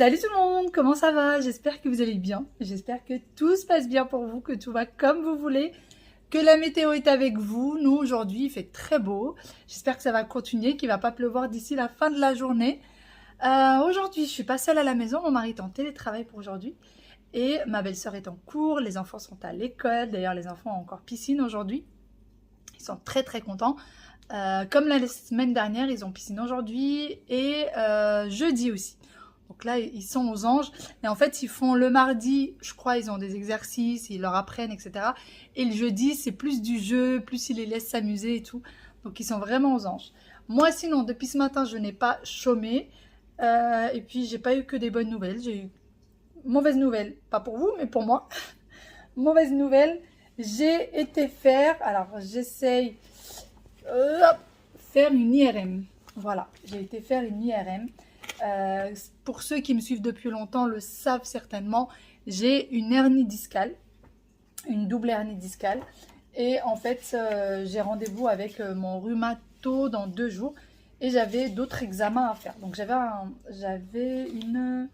Salut tout le monde, comment ça va? J'espère que vous allez bien, j'espère que tout se passe bien pour vous, que tout va comme vous voulez, que la météo est avec vous. Nous aujourd'hui il fait très beau, j'espère que ça va continuer, qu'il ne va pas pleuvoir d'ici la fin de la journée. Aujourd'hui je suis pas seule à la maison, mon mari est en télétravail pour aujourd'hui et ma belle-sœur est en cours, les enfants sont à l'école, d'ailleurs les enfants ont encore piscine aujourd'hui, ils sont très très contents. Comme la semaine dernière, ils ont piscine aujourd'hui et jeudi aussi. Donc là, ils sont aux anges. Et en fait, ils font le mardi, je crois, ils ont des exercices, ils leur apprennent, etc. Et le jeudi, c'est plus du jeu, plus ils les laissent s'amuser et tout. Donc, ils sont vraiment aux anges. Moi, sinon, depuis ce matin, je n'ai pas chômé. Et puis, j'ai pas eu que des bonnes nouvelles. J'ai eu mauvaise nouvelle, pas pour vous, mais pour moi. Mauvaise nouvelle, j'ai été faire, alors j'essaye faire une IRM. Voilà, j'ai été faire une IRM. Pour ceux qui me suivent depuis longtemps le savent certainement, j'ai une hernie discale, une double hernie discale. Et en fait, j'ai rendez-vous avec mon rhumato dans 2 jours et j'avais d'autres examens à faire. Donc j'avais une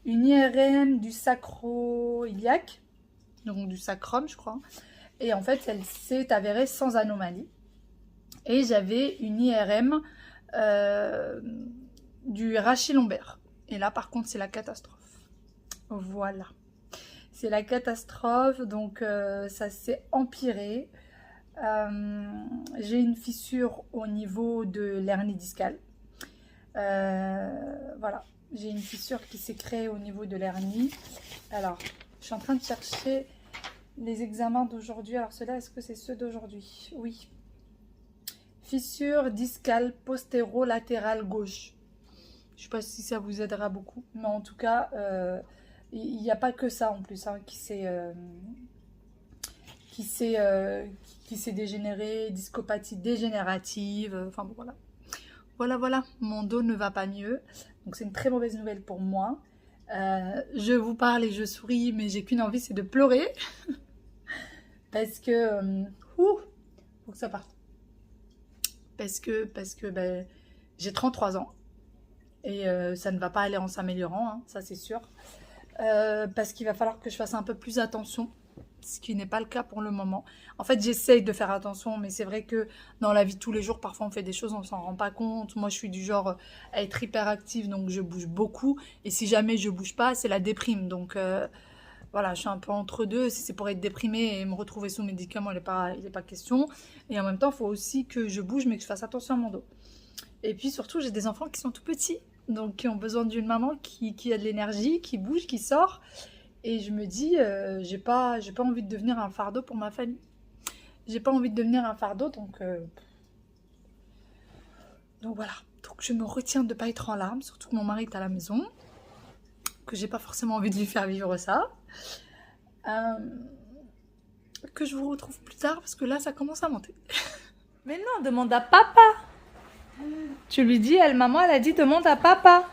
IRM du sacro-iliaque, donc du sacrum je crois. Et en fait, elle s'est avérée sans anomalie. Et j'avais une IRM du rachis lombaire. Et là, par contre, c'est la catastrophe. Voilà. C'est la catastrophe. Donc, ça s'est empiré. J'ai une fissure au niveau de l'hernie discale. Voilà. J'ai une fissure qui s'est créée au niveau de l'hernie. Alors, je suis en train de chercher les examens d'aujourd'hui. Alors, ceux-là, est-ce que c'est ceux d'aujourd'hui? Oui. Fissure discale postéro-latérale gauche. Je ne sais pas si ça vous aidera beaucoup. Mais en tout cas, il n'y a pas que ça en plus hein, qui s'est dégénéré. Discopathie dégénérative. Enfin bon, voilà. Voilà. Mon dos ne va pas mieux. Donc c'est une très mauvaise nouvelle pour moi. Je vous parle et je souris, mais j'ai qu'une envie, c'est de pleurer. Parce que... faut que ça parte. Parce que ben, j'ai 33 ans et ça ne va pas aller en s'améliorant, hein, ça c'est sûr. Parce qu'il va falloir que je fasse un peu plus attention, ce qui n'est pas le cas pour le moment. En fait, j'essaye de faire attention, mais c'est vrai que dans la vie de tous les jours, parfois on fait des choses, on ne s'en rend pas compte. Moi, je suis du genre à être hyperactive, donc je bouge beaucoup. Et si jamais je bouge pas, c'est la déprime. Donc voilà, je suis un peu entre deux. Si c'est pour être déprimée et me retrouver sous médicaments, il n'est pas question. Et en même temps, il faut aussi que je bouge, mais que je fasse attention à mon dos. Et puis surtout, j'ai des enfants qui sont tout petits, donc qui ont besoin d'une maman qui a de l'énergie, qui bouge, qui sort. Et je me dis, j'ai pas envie de devenir un fardeau pour ma famille. J'ai pas envie de devenir un fardeau, donc voilà. Donc je me retiens de ne pas être en larmes, surtout que mon mari est à la maison, que j'ai pas forcément envie de lui faire vivre ça. Que je vous retrouve plus tard parce que là ça commence à monter. Mais non, demande à papa. Tu lui dis, maman elle a dit demande à papa.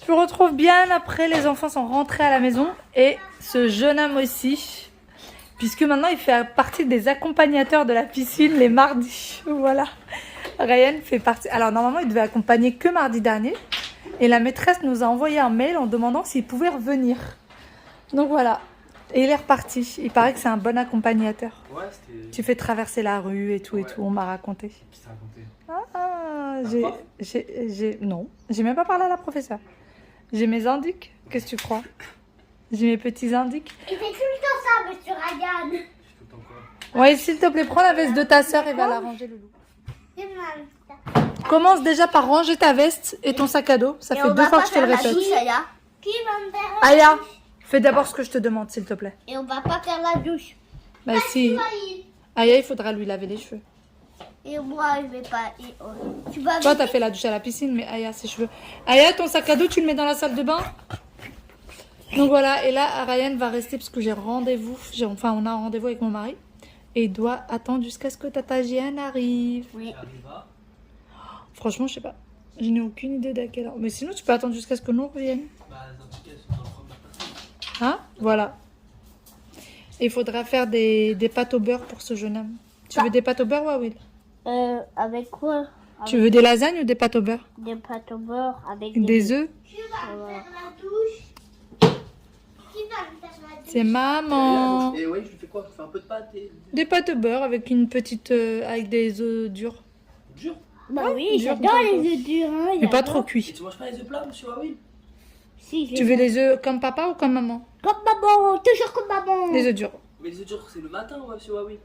Je vous retrouve bien après, les enfants sont rentrés à la maison et ce jeune homme aussi, puisque maintenant il fait partie des accompagnateurs de la piscine les mardis. Voilà, Ryan fait partie. Alors normalement il devait accompagner que mardi dernier et la maîtresse nous a envoyé un mail en demandant s'il pouvait revenir. Donc voilà. Et il est reparti. Il paraît que c'est un bon accompagnateur. Ouais, c'était... Tu fais traverser la rue et tout, ouais. Et tout, on m'a raconté. Qui t'a raconté? Non, j'ai même pas parlé à la professeure. J'ai mes indices, qu'est-ce que tu crois? J'ai mes petits indices. Il fait tout le temps ça, monsieur Ryan. Je fais tout le temps quoi? Ouais, s'il te plaît, prends la veste de ta soeur et va la ranger, Loulou. Commence déjà par ranger ta veste et ton sac à dos. Ça fait 2 fois que je te le répète. Qui va me faire la Aya, fais d'abord ce que je te demande, s'il te plaît. Et on va pas faire la douche. Bah si. Aya, il faudra lui laver les cheveux. Et moi, je vais pas. Toi, t'as fait la douche à la piscine, mais Aya, ses cheveux. Aya, ton sac à dos, tu le mets dans la salle de bain. Donc voilà, et là, Ryan va rester parce que j'ai rendez-vous. Enfin, on a un rendez-vous avec mon mari. Et il doit attendre jusqu'à ce que Tata Jeanne arrive. Oui. Franchement, je sais pas. Je n'ai aucune idée d'à quelle heure. Mais sinon, tu peux attendre jusqu'à ce que nous reviennent. Hein? Voilà. Et il faudra faire des pâtes au beurre pour ce jeune homme. Tu veux des pâtes au beurre, Will? Avec quoi? Tu veux des lasagnes ou des pâtes au beurre? Des pâtes au beurre avec Des œufs? Qui va faire la douche? Qui va me faire la douche? C'est maman. Et ouais, je lui fais quoi? Je fais un peu de pâte et... Des pâtes au beurre avec une petite... avec des œufs durs. Dur. Bah Ouais, oui, dur, j'adore comme les œufs durs. Hein, Mais pas j'adore. trop Et cuits. tu manges pas les œufs plats, monsieur Wawi? Si, je Tu les veux mange. les œufs comme papa ou comme maman? Comme maman, toujours comme maman. Les œufs durs. Mais les œufs durs, c'est le matin, ouais, monsieur Wawi.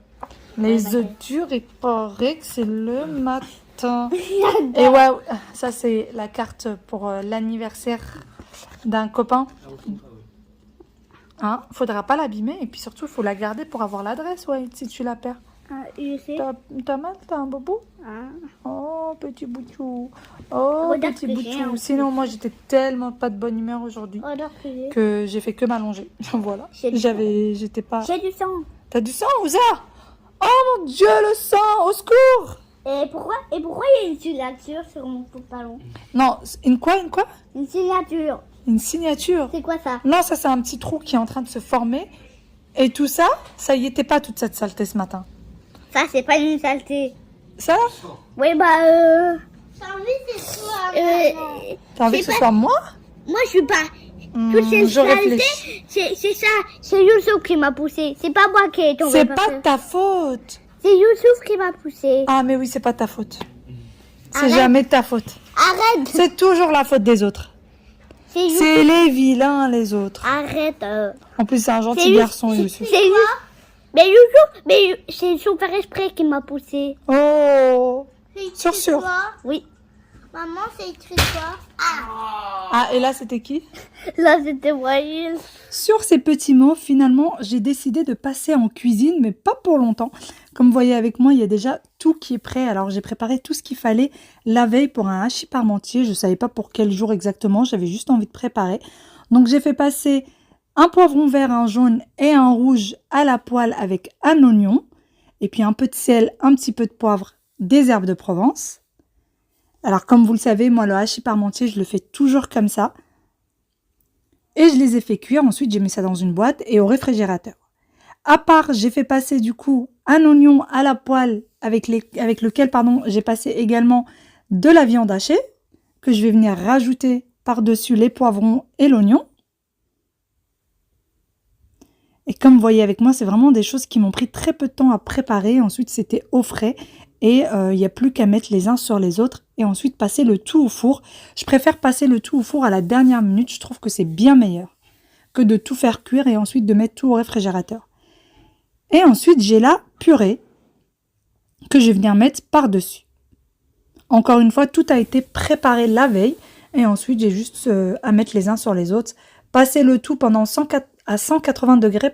Les œufs durs, il paraît que c'est le matin. Et ouais, ça c'est la carte pour l'anniversaire d'un copain. Ah, ok, ouais. Hein, faudra pas l'abîmer et puis surtout il faut la garder pour avoir l'adresse, ouais, si tu la perds. Ah, je sais. T'as mal, t'as un bobo? Ah. Oh petit boutou, oh Regarde petit ce que j'ai, boutou. hein. Sinon moi j'étais tellement pas de bonne humeur aujourd'hui Regarde que j'ai. que j'ai fait que m'allonger. Voilà. J'ai du J'étais pas. J'ai du sang. T'as du sang ou ça? Oh mon Dieu le sang, au secours! Et pourquoi il y a une signature sur mon pantalon? Non, une quoi? Une signature. Une signature. C'est quoi ça? Non, ça c'est un petit trou qui est en train de se former. Et tout ça, ça y était pas toute cette saleté ce matin. Ça, c'est pas une saleté. Ça? Oui, bah, J'ai envie que ce soit T'as envie que C'est ce soit moi? moi, je suis pas. Toutes ces Je réfléchis. saletés, c'est ça. C'est Youssouf qui m'a poussé. C'est pas moi qui ai tombé. C'est par pas terre. de ta faute. C'est Youssouf qui m'a poussé. Ah mais oui, c'est pas de ta faute. C'est Arrête. jamais de ta faute. Arrête. C'est toujours la faute des autres. C'est Youssouf. C'est les vilains, les autres. Arrête. En plus, c'est un gentil C'est garçon, Youssouf. C'est Youssouf. Mais c'est Youssouf faire exprès qui m'a poussé. Oh. C'est écrit Sûr, sûr. quoi? Oui. Maman, c'est écrit quoi? Ah, et là, c'était qui? Là, c'était moyen. Sur ces petits mots, finalement, j'ai décidé de passer en cuisine, mais pas pour longtemps. Comme vous voyez avec moi, il y a déjà tout qui est prêt. Alors, j'ai préparé tout ce qu'il fallait la veille pour un hachis parmentier. Je ne savais pas pour quel jour exactement, j'avais juste envie de préparer. Donc, j'ai fait passer un poivron vert, un jaune et un rouge à la poêle avec un oignon. Et puis un peu de sel, un petit peu de poivre, des herbes de Provence. Alors, comme vous le savez, moi, le hachis parmentier, je le fais toujours comme ça. Et je les ai fait cuire. Ensuite, j'ai mis ça dans une boîte et au réfrigérateur. À part, j'ai fait passer du coup un oignon à la poêle avec lequel j'ai passé également de la viande hachée que je vais venir rajouter par-dessus les poivrons et l'oignon. Et comme vous voyez avec moi, c'est vraiment des choses qui m'ont pris très peu de temps à préparer. Ensuite, c'était au frais. Et il n'y a plus qu'à mettre les uns sur les autres et ensuite passer le tout au four. Je préfère passer le tout au four à la dernière minute. Je trouve que c'est bien meilleur que de tout faire cuire et ensuite de mettre tout au réfrigérateur. Et ensuite, j'ai la purée que je vais venir mettre par-dessus. Encore une fois, tout a été préparé la veille. Et ensuite, j'ai juste à mettre les uns sur les autres. Passer le tout à 180 degrés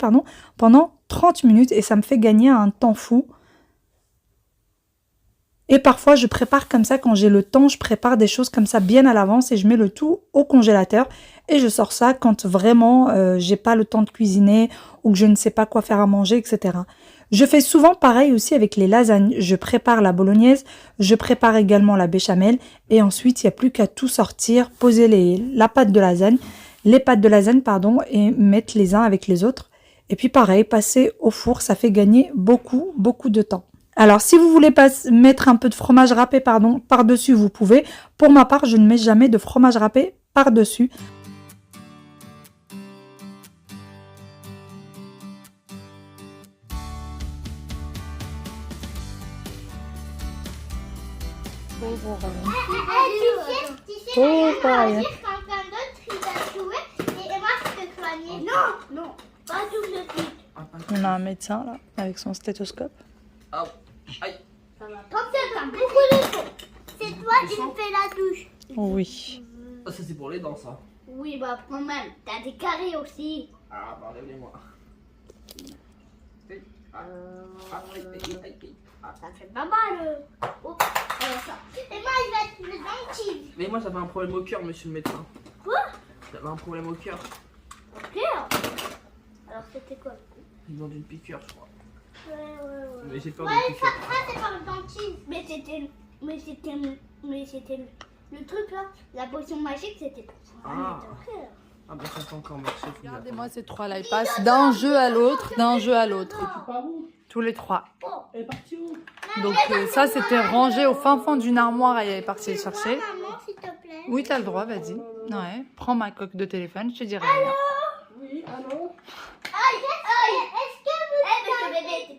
pendant 30 minutes. Et ça me fait gagner un temps fou. Et parfois, je prépare comme ça quand j'ai le temps. Je prépare des choses comme ça bien à l'avance. Et je mets le tout au congélateur. Et je sors ça quand vraiment j'ai pas le temps de cuisiner. Ou que je ne sais pas quoi faire à manger, etc. Je fais souvent pareil aussi avec les lasagnes. Je prépare la bolognaise, je prépare également la béchamel et ensuite il n'y a plus qu'à tout sortir, poser les pâtes de lasagne et mettre les uns avec les autres. Et puis pareil, passer au four, ça fait gagner beaucoup de temps. Alors si vous voulez mettre un peu de fromage râpé par-dessus, vous pouvez. Pour ma part, je ne mets jamais de fromage râpé par-dessus. Tu sais, Oh, pareil. quelqu'un d'autre, il va jouer et moi, je peux soigner. Non, pas tout de suite. On a un médecin là, avec son stéthoscope. Ah, aïe. Ça va pas faire beaucoup de temps. C'est toi qui me fais la douche. Oui. Ah, ça c'est pour les dents, ça. Oui, bah quand même, t'as des carrés aussi. Ah, bah enlève-les-moi. Ça fait pas mal. Oh, ça. Et moi, je vais être le dentiste. Mais moi j'avais un problème au cœur, monsieur le médecin. Quoi? J'avais un problème au cœur. Ok. Alors, c'était quoi le coup? Ils ont une piqûre, je crois. Ouais. Mais j'ai peur Ouais, de piqûre. ça c'est par le dentiste. Mais c'était le truc là, la potion magique, c'était pour ça. Ah. Ok. Ah, bah ça peut encore marcher. Regardez-moi ces trois là, ils passent d'un jeu à l'autre, d'un jeu à l'autre. Tu pars où? tous les 3. Elle est partie où? Donc ça, c'était rangé au fin fond d'une armoire et elle est partie le chercher. Maman, s'il te plaît. Oui, t'as le droit, vas-y. Ouais, prends ma coque de téléphone, je te dirai rien. Oui, allô?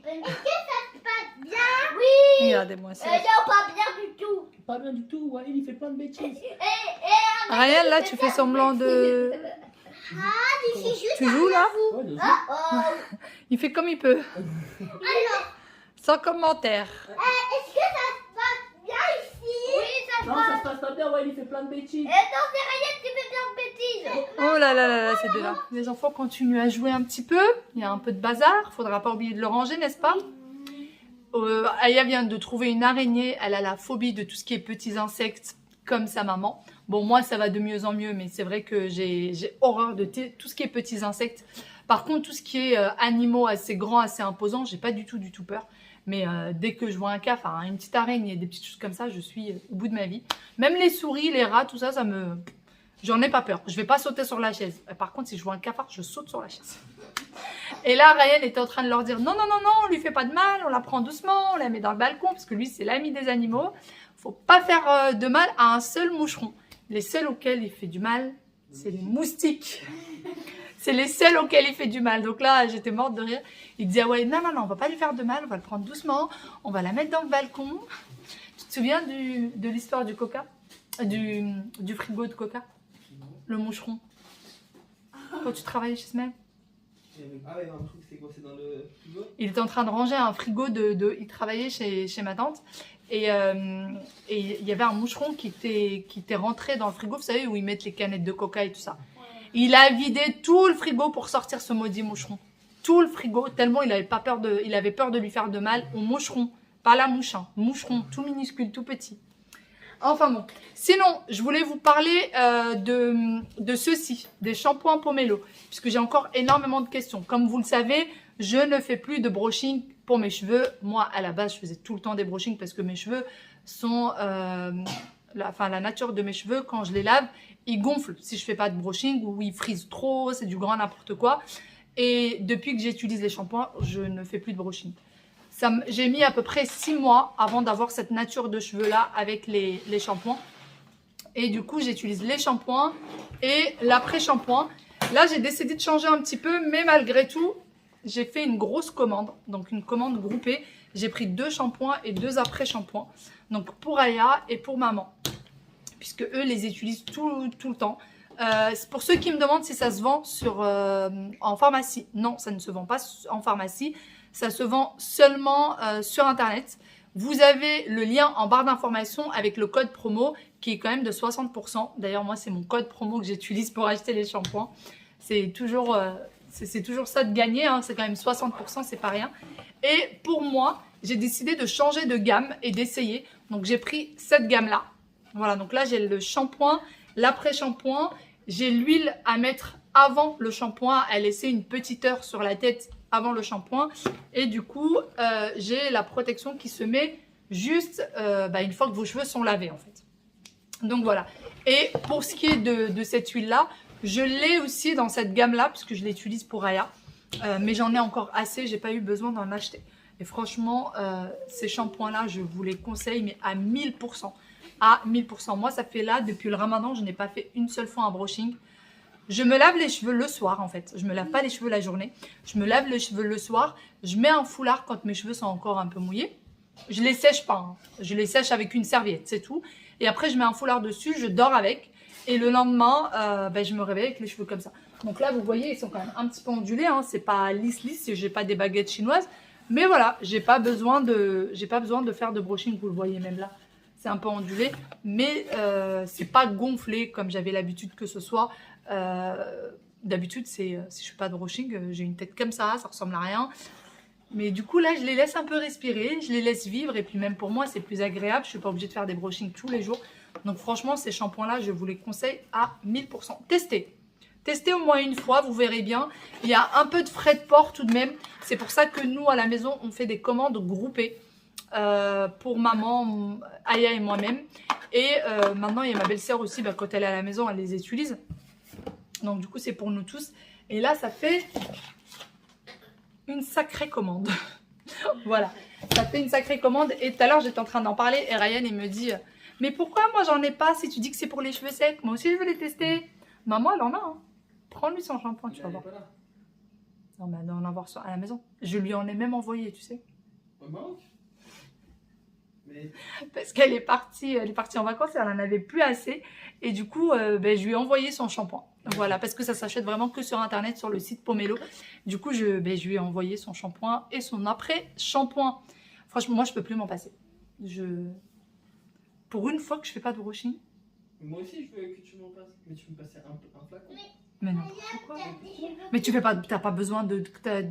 Est-ce que ça se passe bien? Oui. Regardez-moi ça. Non, pas bien du tout. Pas bien du tout, ouais, il fait plein de bêtises. Ryan, là, tu fais semblant de... C'est juste Tu joues, là? Ouais, de Il fait comme il peut. Alors, Sans commentaire. est-ce que ça se passe bien ici? Oui, ça se Non, passe. ça se passe pas bien, ouais, il fait plein de bêtises. Non, c'est rien qui fait bien de bêtises. Oh là là là là, c'est de là. Les enfants continuent à jouer un petit peu. Il y a un peu de bazar. Faudra pas oublier de le ranger, n'est-ce pas? Aya vient de trouver une araignée. Elle a la phobie de tout ce qui est petits insectes, comme sa maman. Bon, moi, ça va de mieux en mieux, mais c'est vrai que j'ai horreur de tout ce qui est petits insectes. Par contre, tout ce qui est animaux assez grands, assez imposants, j'ai pas du tout peur. Mais dès que je vois un cafard, une petite araignée, des petites choses comme ça, je suis au bout de ma vie. Même les souris, les rats, tout ça, ça me... J'en ai pas peur. Je vais pas sauter sur la chaise. Par contre, si je vois un cafard, je saute sur la chaise. Et là, Ryan était en train de leur dire non, non, non, non, on lui fait pas de mal, on la prend doucement, on la met dans le balcon, parce que lui, c'est l'ami des animaux. Faut pas faire de mal à un seul moucheron. Les seuls auxquels il fait du mal, c'est les moustiques. C'est les seuls auxquels il fait du mal. Donc là, j'étais morte de rire. Il disait, ah ouais, non, non, non, on va pas lui faire de mal, on va le prendre doucement, on va la mettre dans le balcon. Tu te souviens de l'histoire du coca? Du frigo de coca? Le moucheron. Quand tu travaillais chez Smel? Ah ouais, un truc, c'est quoi? C'est dans le frigo? Il était en train de ranger un frigo il travaillait chez ma tante. Et il y avait un moucheron qui était rentré dans le frigo, vous savez, où ils mettent les canettes de coca et tout ça. Il a vidé tout le frigo pour sortir ce maudit moucheron. Tout le frigo, tellement il avait peur de lui faire de mal au moucheron. Pas la mouche, hein. Moucheron, tout minuscule, tout petit. Enfin bon. Sinon, je voulais vous parler de ceci, des shampoings Pomelo, puisque j'ai encore énormément de questions. Comme vous le savez, je ne fais plus de brushing pour mes cheveux. Moi, à la base, je faisais tout le temps des brushings parce que mes cheveux sont... la nature de mes cheveux, quand je les lave, ils gonflent si je fais pas de brushing ou ils frisent trop, c'est du grand n'importe quoi. Et depuis que j'utilise les shampoings, je ne fais plus de brushing. J'ai mis à peu près 6 mois avant d'avoir cette nature de cheveux là avec les shampoings. Et du coup, j'utilise les shampoings et l'après-shampoing. Là, j'ai décidé de changer un petit peu, mais malgré tout, j'ai fait une grosse commande. Donc, une commande groupée. J'ai pris 2 shampoings et 2 après-shampoings. Donc, pour Aya et pour maman. Puisque eux les utilisent tout le temps. Pour ceux qui me demandent si ça se vend en pharmacie. Non, ça ne se vend pas en pharmacie. Ça se vend seulement sur Internet. Vous avez le lien en barre d'information avec le code promo qui est quand même de 60%. D'ailleurs, moi, c'est mon code promo que j'utilise pour acheter les shampoings. C'est toujours ça de gagner. Hein. C'est quand même 60%, c'est pas rien. Et pour moi, j'ai décidé de changer de gamme et d'essayer. Donc, j'ai pris cette gamme-là. Voilà, donc là, j'ai le shampoing, l'après-shampoing. J'ai l'huile à mettre avant le shampoing, à laisser une petite heure sur la tête avant le shampoing. Et du coup, j'ai la protection qui se met juste une fois que vos cheveux sont lavés, en fait. Donc, voilà. Et pour ce qui est de cette huile-là, je l'ai aussi dans cette gamme-là, puisque je l'utilise pour Aya. Mais j'en ai encore assez, j'ai pas eu besoin d'en acheter. Et franchement, ces shampoings-là, je vous les conseille, mais à 1000%. À 1000%. Moi, ça fait là, depuis le ramadan, je n'ai pas fait une seule fois un brushing. Je me lave les cheveux le soir, en fait. Je me lave pas les cheveux la journée. Je me lave les cheveux le soir. Je mets un foulard quand mes cheveux sont encore un peu mouillés. Je les sèche pas. Hein. Je les sèche avec une serviette, c'est tout. Et après, je mets un foulard dessus, je dors avec. Et le lendemain, je me réveille avec les cheveux comme ça. Donc là, vous voyez, ils sont quand même un petit peu ondulés. Hein. C'est pas lisse, j'ai pas des baguettes chinoises. Mais voilà, j'ai pas besoin de faire de brushing. Vous le voyez même là. C'est un peu ondulé, mais c'est pas gonflé comme j'avais l'habitude que ce soit. D'habitude, si je fais pas de brushing, j'ai une tête comme ça ressemble à rien. Mais du coup, là, je les laisse un peu respirer, je les laisse vivre. Et puis même pour moi, c'est plus agréable. Je suis pas obligée de faire des brushings tous les jours. Donc franchement, ces shampoings-là, je vous les conseille à 1000%. Testez. Testez au moins une fois, vous verrez bien. Il y a un peu de frais de port tout de même. C'est pour ça que nous, à la maison, on fait des commandes groupées. Pour maman, Aya et moi-même. Et maintenant, il y a ma belle-sœur aussi, quand elle est à la maison, elle les utilise. Donc du coup, c'est pour nous tous. Et là, ça fait une sacrée commande. Voilà, ça fait une sacrée commande. Et tout à l'heure, j'étais en train d'en parler et Ryan, il me dit mais pourquoi moi j'en ai pas si tu dis que c'est pour les cheveux secs? Moi aussi, je veux les tester. Maman, elle en a. Hein. Prends-lui son shampoing, tu vas voir. Non, mais elle doit en avoir à la maison. Je lui en ai même envoyé, tu sais. Au Maroc? Mais... Parce qu'elle est partie en vacances et elle en avait plus assez. Et du coup, je lui ai envoyé son shampoing. Voilà, parce que ça s'achète vraiment que sur internet, sur le site Pomelo. Du coup, je lui ai envoyé son shampoing et son après-shampoing. Franchement, moi, je peux plus m'en passer. Pour une fois que je fais pas de brushing. Moi aussi, je veux que tu m'en passes. Mais tu me passes un flacon. Mais non, pourquoi? Mais tu fais pas, t'as pas besoin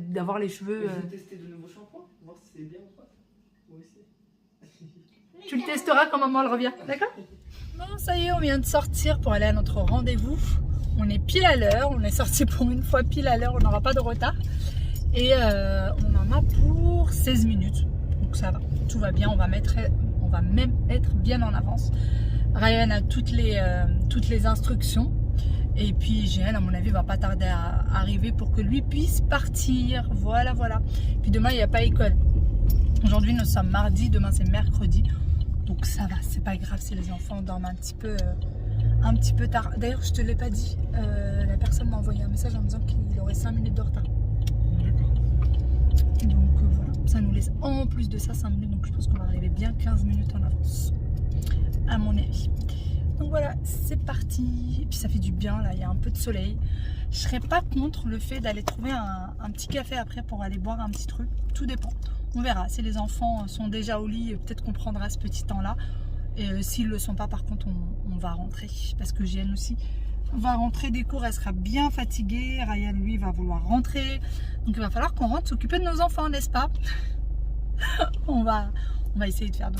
d'avoir les cheveux. Je vais tester de nouveaux shampoings, voir si c'est bien ou pas. Moi aussi. Tu le testeras quand maman elle revient, d'accord? Bon, ça y est, on vient de sortir pour aller à notre rendez-vous. On est pile à l'heure, on est sorti pour une fois pile à l'heure, on n'aura pas de retard. Et on en a pour 16 minutes. Donc ça va, tout va bien, on va même être bien en avance. Ryan a toutes les instructions. Et puis Jeanne, à mon avis, va pas tarder à arriver pour que lui puisse partir. Voilà, voilà. Puis demain, il n'y a pas école. Aujourd'hui, nous sommes mardi, demain c'est mercredi. Donc ça va, c'est pas grave si les enfants dorment un petit peu tard. D'ailleurs, je te l'ai pas dit, la personne m'a envoyé un message en me disant qu'il aurait 5 minutes de retard. Donc voilà, ça nous laisse en plus de ça 5 minutes. Donc je pense qu'on va arriver bien 15 minutes en avance, à mon avis. Donc voilà, c'est parti. Et puis ça fait du bien, là, il y a un peu de soleil. Je serais pas contre le fait d'aller trouver un petit café après pour aller boire un petit truc. Tout dépend. On verra. Si les enfants sont déjà au lit, peut-être qu'on prendra ce petit temps-là. Et s'ils le sont pas, par contre, on va rentrer. Parce que Jeanne aussi va rentrer des cours. Elle sera bien fatiguée. Ryan, lui, va vouloir rentrer. Donc il va falloir qu'on rentre s'occuper de nos enfants, n'est-ce pas? on va essayer de faire de